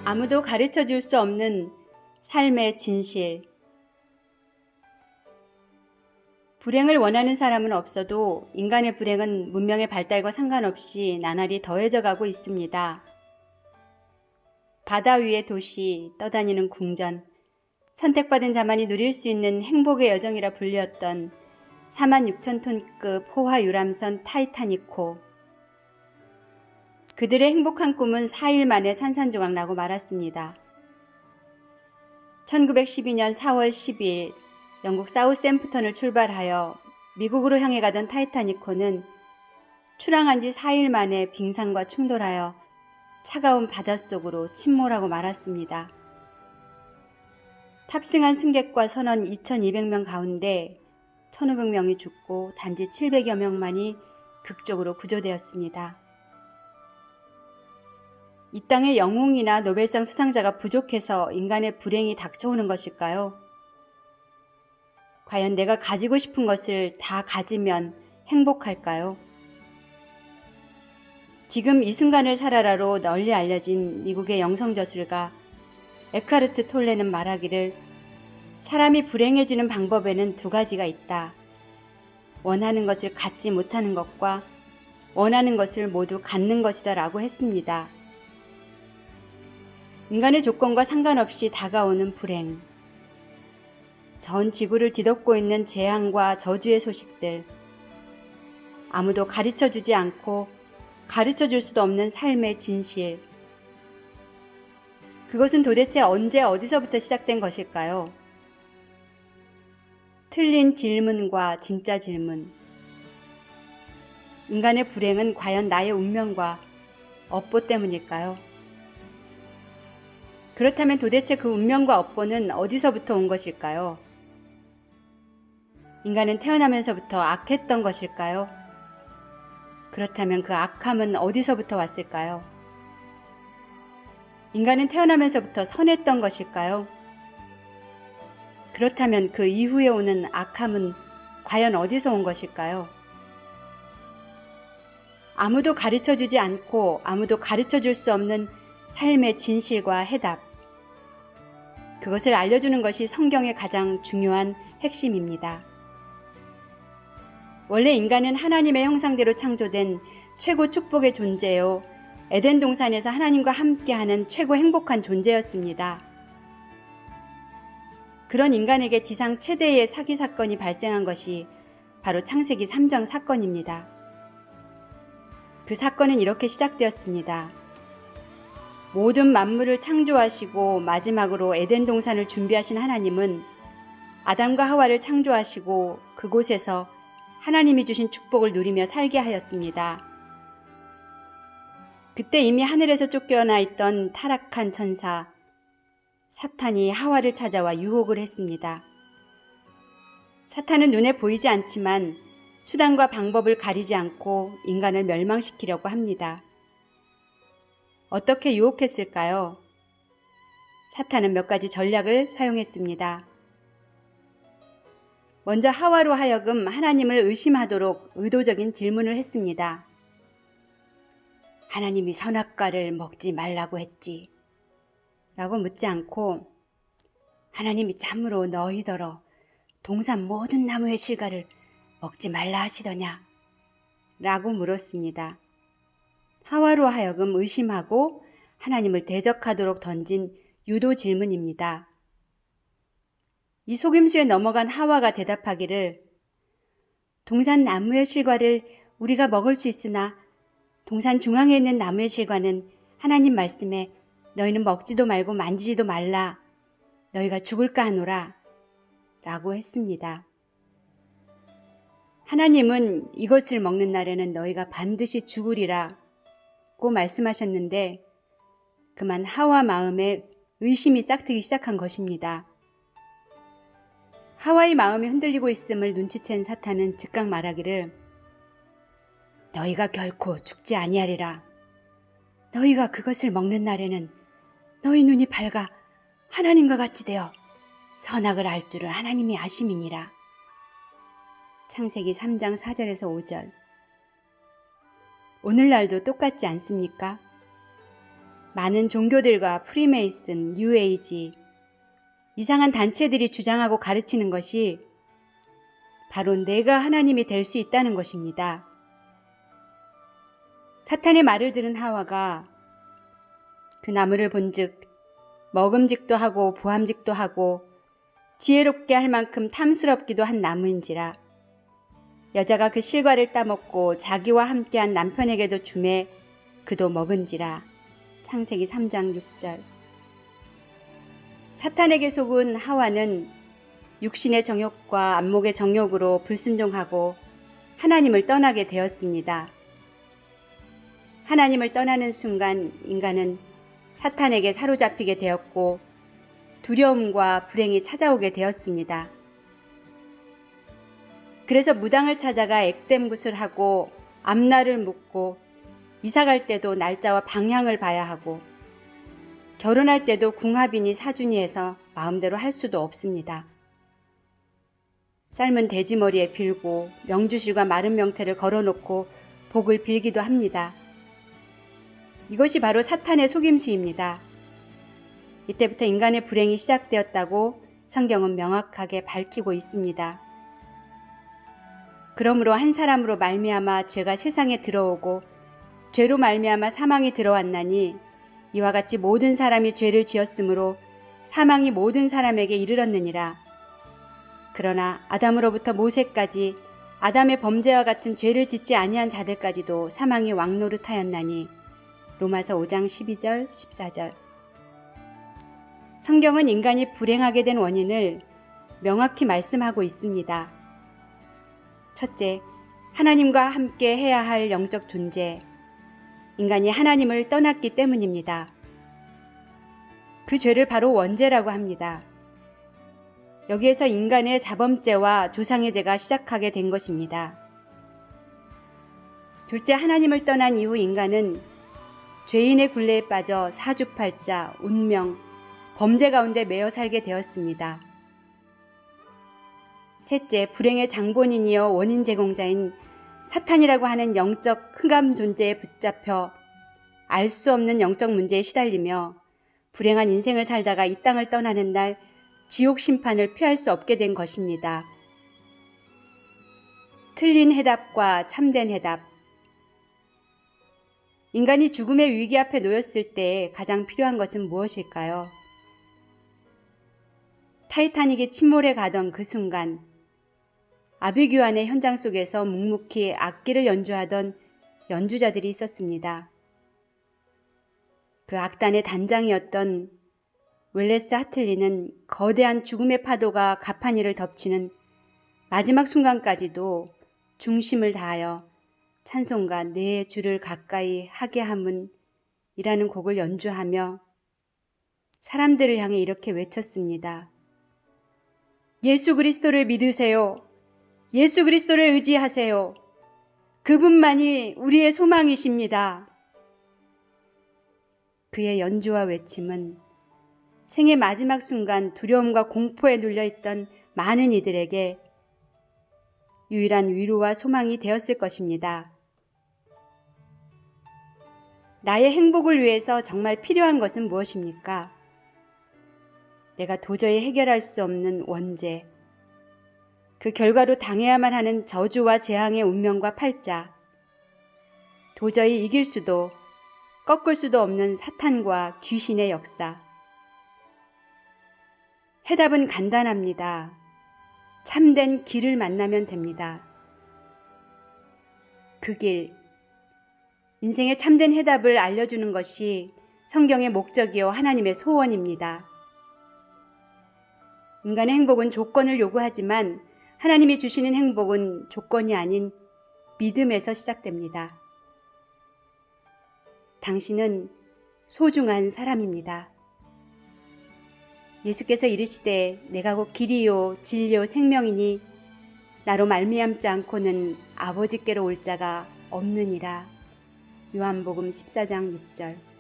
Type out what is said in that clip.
아무도 가르쳐 줄 수 없는 삶의 진실. 불행을 원하는 사람은 없어도 인간의 불행은 문명의 발달과 상관없이 나날이 더해져 가고 있습니다. 바다 위의 도시, 떠다니는 궁전, 선택받은 자만이 누릴 수 있는 행복의 여정이라 불렸던 46,000톤급 호화 유람선 타이타닉호. 그들의 행복한 꿈은 4일 만에 산산조각 나고 말았습니다. 1912년 4월 10일 영국 사우샘프턴을 출발하여 미국으로 향해 가던 타이타닉호는 출항한 지 4일 만에 빙산과 충돌하여 차가운 바닷속으로 침몰하고 말았습니다. 탑승한 승객과 선원 2,200명 가운데 1,500명이 죽고 단지 700여 명만이 극적으로 구조되었습니다. 이 땅에 영웅이나 노벨상 수상자가 부족해서 인간의 불행이 닥쳐오는 것일까요? 과연 내가 가지고 싶은 것을 다 가지면 행복할까요? 지금 이 순간을 살아라로 널리 알려진 미국의 영성저술가 에크하르트 톨레는 말하기를 사람이 불행해지는 방법에는 두 가지가 있다. 원하는 것을 갖지 못하는 것과 원하는 것을 모두 갖는 것이다 라고 했습니다. 인간의 조건과 상관없이 다가오는 불행. 전 지구를 뒤덮고 있는 재앙과 저주의 소식들. 아무도 가르쳐주지 않고 가르쳐줄 수도 없는 삶의 진실. 그것은 도대체 언제 어디서부터 시작된 것일까요? 틀린 질문과 진짜 질문. 인간의 불행은 과연 나의 운명과 업보 때문일까요? 그렇다면 도대체 그 운명과 업보는 어디서부터 온 것일까요? 인간은 태어나면서부터 악했던 것일까요? 그렇다면 그 악함은 어디서부터 왔을까요? 인간은 태어나면서부터 선했던 것일까요? 그렇다면 그 이후에 오는 악함은 과연 어디서 온 것일까요? 아무도 가르쳐주지 않고 아무도 가르쳐줄 수 없는 삶의 진실과 해답. 그것을 알려주는 것이 성경의 가장 중요한 핵심입니다. 원래 인간은 하나님의 형상대로 창조된 최고 축복의 존재요. 에덴 동산에서 하나님과 함께하는 최고 행복한 존재였습니다. 그런 인간에게 지상 최대의 사기 사건이 발생한 것이 바로 창세기 3장 사건입니다. 그 사건은 이렇게 시작되었습니다. 모든 만물을 창조하시고 마지막으로 에덴 동산을 준비하신 하나님은 아담과 하와를 창조하시고 그곳에서 하나님이 주신 축복을 누리며 살게 하였습니다. 그때 이미 하늘에서 쫓겨나 있던 타락한 천사 사탄이 하와를 찾아와 유혹을 했습니다. 사탄은 눈에 보이지 않지만 수단과 방법을 가리지 않고 인간을 멸망시키려고 합니다. 어떻게 유혹했을까요? 사탄은 몇 가지 전략을 사용했습니다. 먼저 하와로 하여금 하나님을 의심하도록 의도적인 질문을 했습니다. 하나님이 선악과를 먹지 말라고 했지 라고 묻지 않고 하나님이 참으로 너희더러 동산 모든 나무의 실과를 먹지 말라 하시더냐 라고 물었습니다. 하와로 하여금 의심하고 하나님을 대적하도록 던진 유도 질문입니다. 이 속임수에 넘어간 하와가 대답하기를 동산 나무의 실과를 우리가 먹을 수 있으나 동산 중앙에 있는 나무의 실과는 하나님 말씀에 너희는 먹지도 말고 만지지도 말라 너희가 죽을까 하노라 라고 했습니다. 하나님은 이것을 먹는 날에는 너희가 반드시 죽으리라 고 말씀하셨는데 그만 하와 마음에 의심이 싹트기 시작한 것입니다. 하와의 마음이 흔들리고 있음을 눈치챈 사탄은 즉각 말하기를 너희가 결코 죽지 아니하리라. 너희가 그것을 먹는 날에는 너희 눈이 밝아 하나님과 같이 되어 선악을 알 줄을 하나님이 아심이니라. 창세기 3장 4절에서 5절. 오늘날도 똑같지 않습니까? 많은 종교들과 프리메이슨, 뉴에이지, 이상한 단체들이 주장하고 가르치는 것이 바로 내가 하나님이 될 수 있다는 것입니다. 사탄의 말을 들은 하와가 그 나무를 본즉 먹음직도 하고 보암직도 하고 지혜롭게 할 만큼 탐스럽기도 한 나무인지라. 여자가 그 실과를 따먹고 자기와 함께한 남편에게도 주매 그도 먹은지라. 창세기 3장 6절. 사탄에게 속은 하와는 육신의 정욕과 안목의 정욕으로 불순종하고 하나님을 떠나게 되었습니다. 하나님을 떠나는 순간 인간은 사탄에게 사로잡히게 되었고 두려움과 불행이 찾아오게 되었습니다. 그래서 무당을 찾아가 액땜굿을 하고 앞날을 묻고 이사갈 때도 날짜와 방향을 봐야 하고 결혼할 때도 궁합이니 사주니 해서 마음대로 할 수도 없습니다. 삶은 돼지머리에 빌고 명주실과 마른 명태를 걸어놓고 복을 빌기도 합니다. 이것이 바로 사탄의 속임수입니다. 이때부터 인간의 불행이 시작되었다고 성경은 명확하게 밝히고 있습니다. 그러므로 한 사람으로 말미암아 죄가 세상에 들어오고 죄로 말미암아 사망이 들어왔나니 이와 같이 모든 사람이 죄를 지었으므로 사망이 모든 사람에게 이르렀느니라. 그러나 아담으로부터 모세까지 아담의 범죄와 같은 죄를 짓지 아니한 자들까지도 사망이 왕노릇하였나니. 로마서 5장 12절 14절. 성경은 인간이 불행하게 된 원인을 명확히 말씀하고 있습니다. 첫째, 하나님과 함께 해야 할 영적 존재. 인간이 하나님을 떠났기 때문입니다. 그 죄를 바로 원죄라고 합니다. 여기에서 인간의 자범죄와 조상의 죄가 시작하게 된 것입니다. 둘째, 하나님을 떠난 이후 인간은 죄인의 굴레에 빠져 사주팔자, 운명, 범죄 가운데 매여 살게 되었습니다. 셋째, 불행의 장본인이여 원인 제공자인 사탄이라고 하는 영적 흑암 존재에 붙잡혀 알 수 없는 영적 문제에 시달리며 불행한 인생을 살다가 이 땅을 떠나는 날 지옥 심판을 피할 수 없게 된 것입니다. 틀린 해답과 참된 해답. 인간이 죽음의 위기 앞에 놓였을 때 가장 필요한 것은 무엇일까요? 타이타닉이 침몰해 가던 그 순간 아비규환의 현장 속에서 묵묵히 악기를 연주하던 연주자들이 있었습니다. 그 악단의 단장이었던 웰레스 하틀리는 거대한 죽음의 파도가 가판위를 덮치는 마지막 순간까지도 중심을 다하여 찬송가 내 주를 가까이 하게 함은 이라는 곡을 연주하며 사람들을 향해 이렇게 외쳤습니다. 예수 그리스도를 믿으세요. 예수 그리스도를 의지하세요. 그분만이 우리의 소망이십니다. 그의 연주와 외침은 생의 마지막 순간 두려움과 공포에 눌려있던 많은 이들에게 유일한 위로와 소망이 되었을 것입니다. 나의 행복을 위해서 정말 필요한 것은 무엇입니까? 내가 도저히 해결할 수 없는 원죄, 그 결과로 당해야만 하는 저주와 재앙의 운명과 팔자, 도저히 이길 수도 꺾을 수도 없는 사탄과 귀신의 역사. 해답은 간단합니다. 참된 길을 만나면 됩니다. 그 길, 인생의 참된 해답을 알려주는 것이 성경의 목적이요 하나님의 소원입니다. 인간의 행복은 조건을 요구하지만 하나님이 주시는 행복은 조건이 아닌 믿음에서 시작됩니다. 당신은 소중한 사람입니다. 예수께서 이르시되 내가 곧 길이요 진리요 생명이니 나로 말미암지 않고는 아버지께로 올 자가 없느니라. 요한복음 14장 6절.